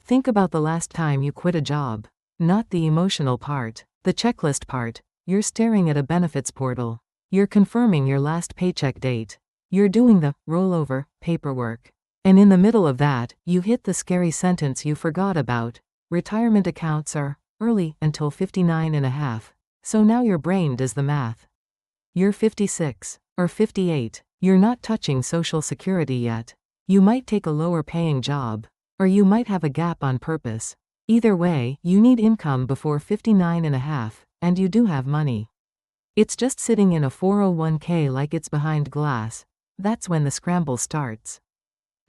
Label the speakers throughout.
Speaker 1: Think about the last time you quit a job. Not the emotional part, the checklist part. You're staring at a benefits portal. You're confirming your last paycheck date. You're doing the rollover paperwork. And in the middle of that, you hit the scary sentence you forgot about. Retirement accounts are early until 59 and a half. So now your brain does the math. You're 56 or 58. You're not touching Social Security yet. You might take a lower paying job. Or you might have a gap on purpose. Either way, you need income before 59 and a half, and you do have money. It's just sitting in a 401k like it's behind glass. That's when the scramble starts.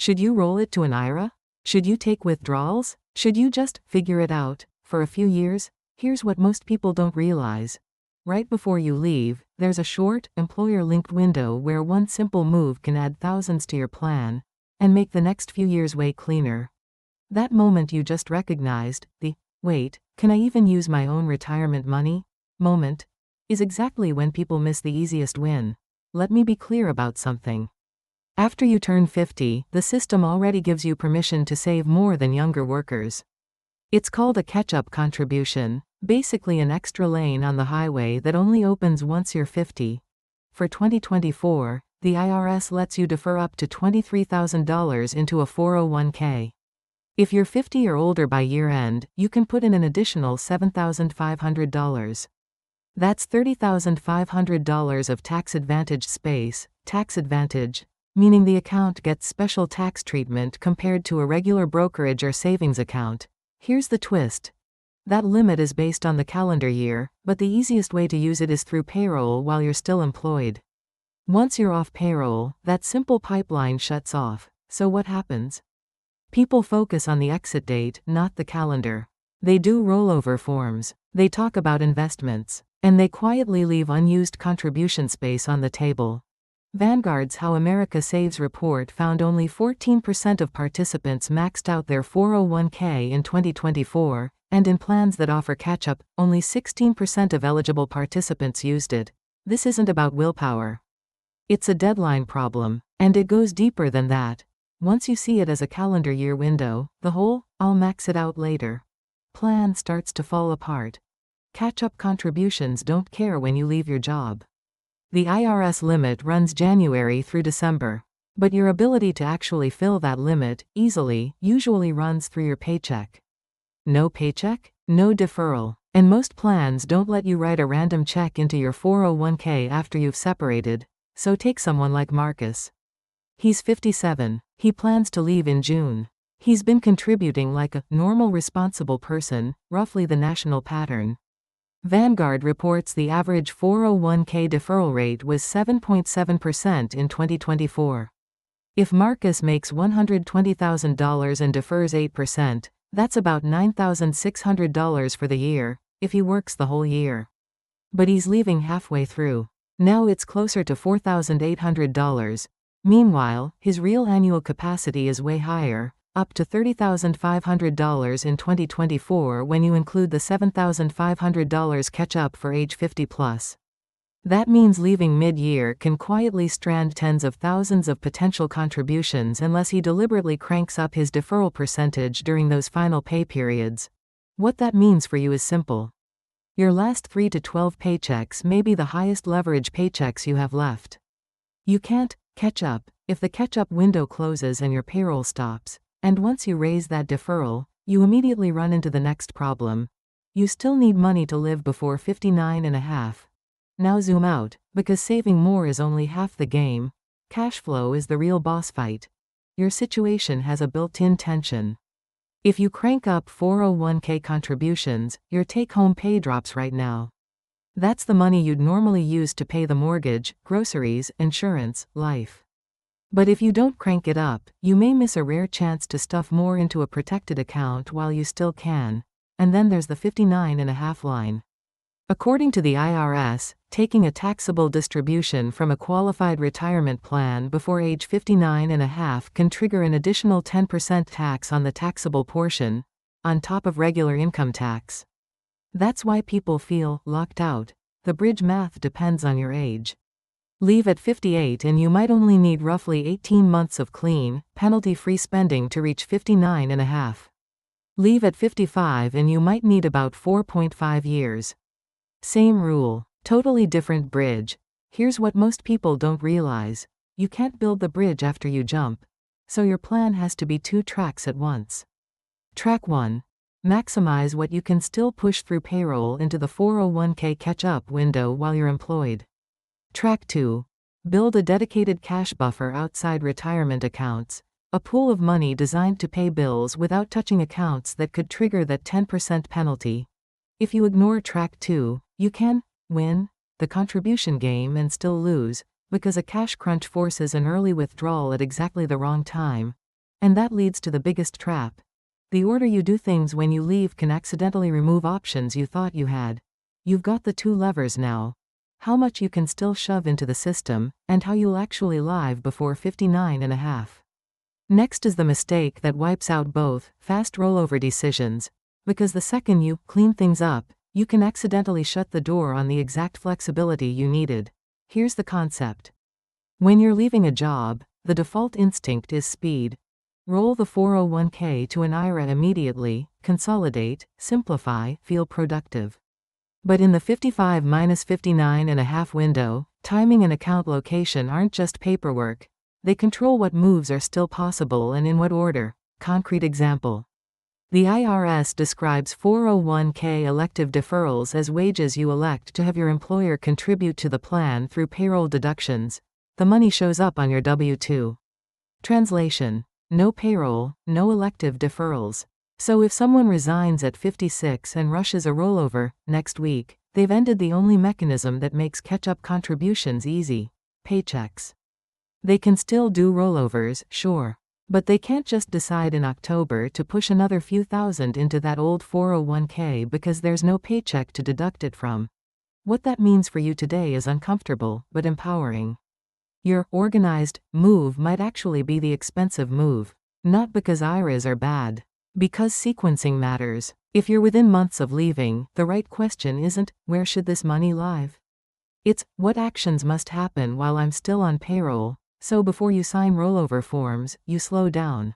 Speaker 1: Should you roll it to an IRA? Should you take withdrawals? Should you just figure it out for a few years? Here's what most people don't realize. Right before you leave, there's a short, employer-linked window where one simple move can add thousands to your plan and make the next few years way cleaner. That moment you just recognized, the wait, can I even use my own retirement money moment, is exactly when people miss the easiest win. Let me be clear about something. After you turn 50, the system already gives you permission to save more than younger workers. It's called a catch-up contribution, basically an extra lane on the highway that only opens once you're 50. For 2024, the IRS lets you defer up to $23,000 into a 401k. If you're 50 or older by year-end, you can put in an additional $7,500. That's $30,500 of tax advantage space, tax advantage, meaning the account gets special tax treatment compared to a regular brokerage or savings account. Here's the twist. That limit is based on the calendar year, but the easiest way to use it is through payroll while you're still employed. Once you're off payroll, that simple pipeline shuts off. So what happens? People focus on the exit date, not the calendar. They do rollover forms, they talk about investments, and they quietly leave unused contribution space on the table. Vanguard's How America Saves report found only 14% of participants maxed out their 401k in 2024, and in plans that offer catch-up, only 16% of eligible participants used it. This isn't about willpower. It's a deadline problem, and it goes deeper than that. Once you see it as a calendar year window, the whole, I'll max it out later plan starts to fall apart. Catch-up contributions don't care when you leave your job. The IRS limit runs January through December. But your ability to actually fill that limit, easily, usually runs through your paycheck. No paycheck? No deferral. And most plans don't let you write a random check into your 401k after you've separated. So take someone like Marcus. He's 57. He plans to leave in June. He's been contributing like a normal responsible person, roughly the national pattern. Vanguard reports the average 401k deferral rate was 7.7% in 2024. If Marcus makes $120,000 and defers 8%, that's about $9,600 for the year, if he works the whole year. But he's leaving halfway through. Now it's closer to $4,800. Meanwhile, his real annual capacity is way higher, up to $30,500 in 2024 when you include the $7,500 catch-up for age 50 plus. That means leaving mid-year can quietly strand tens of thousands of potential contributions unless he deliberately cranks up his deferral percentage during those final pay periods. What that means for you is simple. Your last 3 to 12 paychecks may be the highest leverage paychecks you have left. You can't catch up if the catch-up window closes and your payroll stops, and once you raise that deferral, you immediately run into the next problem. You still need money to live before 59 and a half. Now zoom out, because saving more is only half the game. Cash flow is the real boss fight. Your situation has a built-in tension. If you crank up 401k contributions, your take-home pay drops right now. That's the money you'd normally use to pay the mortgage, groceries, insurance, life. But if you don't crank it up, you may miss a rare chance to stuff more into a protected account while you still can. And then there's the 59 and a half line. According to the IRS, taking a taxable distribution from a qualified retirement plan before age 59 and a half can trigger an additional 10% tax on the taxable portion, on top of regular income tax. That's why people feel locked out. The bridge math depends on your age. Leave at 58 and you might only need roughly 18 months of clean, penalty-free spending to reach 59 and a half. Leave at 55 and you might need about 4.5 years. Same rule, totally different bridge. Here's what most people don't realize. You can't build the bridge after you jump. So your plan has to be 2 tracks at once. Track 1. Maximize what you can still push through payroll into the 401k catch-up window while you're employed. Track 2. Build a dedicated cash buffer outside retirement accounts, a pool of money designed to pay bills without touching accounts that could trigger that 10% penalty. If you ignore Track 2, you can win the contribution game and still lose, because a cash crunch forces an early withdrawal at exactly the wrong time. And that leads to the biggest trap. The order you do things when you leave can accidentally remove options you thought you had. You've got the 2 levers now. How much you can still shove into the system, and how you'll actually live before 59.5. Next is the mistake that wipes out both fast rollover decisions, because the second you clean things up, you can accidentally shut the door on the exact flexibility you needed. Here's the concept. When you're leaving a job, the default instinct is speed. Roll the 401k to an IRA immediately, consolidate, simplify, feel productive. But in the 55-59.5 window, timing and account location aren't just paperwork. They control what moves are still possible and in what order. Concrete example. The IRS describes 401k elective deferrals as wages you elect to have your employer contribute to the plan through payroll deductions. The money shows up on your W-2. Translation. No payroll, no elective deferrals. So if someone resigns at 56 and rushes a rollover next week, they've ended the only mechanism that makes catch-up contributions easy: paychecks. They can still do rollovers, sure. But they can't just decide in October to push another few thousand into that old 401k because there's no paycheck to deduct it from. What that means for you today is uncomfortable, but empowering. Your organized move might actually be the expensive move. Not because IRAs are bad. Because sequencing matters. If you're within months of leaving, the right question isn't, where should this money live? It's, what actions must happen while I'm still on payroll? So before you sign rollover forms, you slow down.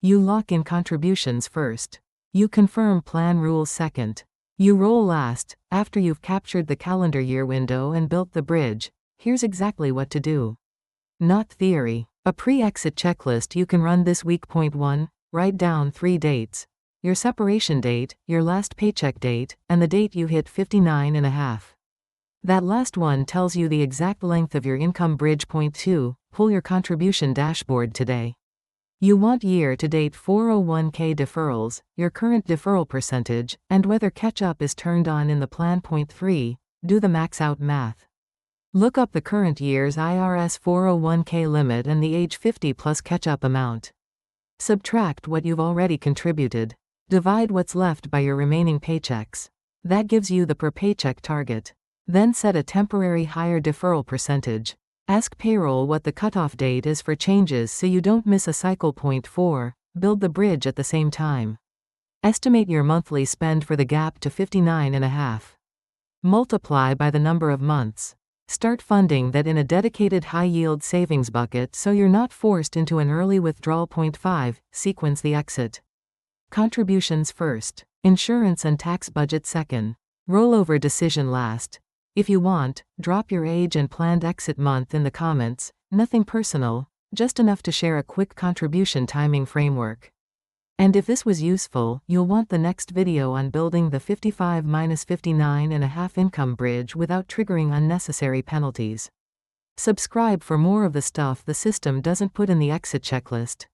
Speaker 1: You lock in contributions first. You confirm plan rules second. You roll last, after you've captured the calendar year window and built the bridge. Here's exactly what to do. Not theory. A pre-exit checklist you can run this week. Point 1. Write down 3 dates. Your separation date, your last paycheck date, and the date you hit 59.5. That last one tells you the exact length of your income bridge. Point 2. Pull your contribution dashboard today. You want year-to-date 401k deferrals, your current deferral percentage, and whether catch-up is turned on in the plan. Point 3. Do the max-out math. Look up the current year's IRS 401k limit and the age 50 plus catch-up amount. Subtract what you've already contributed. Divide what's left by your remaining paychecks. That gives you the per paycheck target. Then set a temporary higher deferral percentage. Ask payroll what the cutoff date is for changes so you don't miss a cycle. Point 4. Build the bridge at the same time. Estimate your monthly spend for the gap to 59.5. Multiply by the number of months. Start funding that in a dedicated high-yield savings bucket so you're not forced into an early withdrawal. Point 5. Sequence the exit. Contributions first. Insurance and tax budget second. Rollover decision last. If you want, drop your age and planned exit month in the comments. Nothing personal, just enough to share a quick contribution timing framework. And if this was useful, you'll want the next video on building the 55-59.5 income bridge without triggering unnecessary penalties. Subscribe for more of the stuff the system doesn't put in the exit checklist.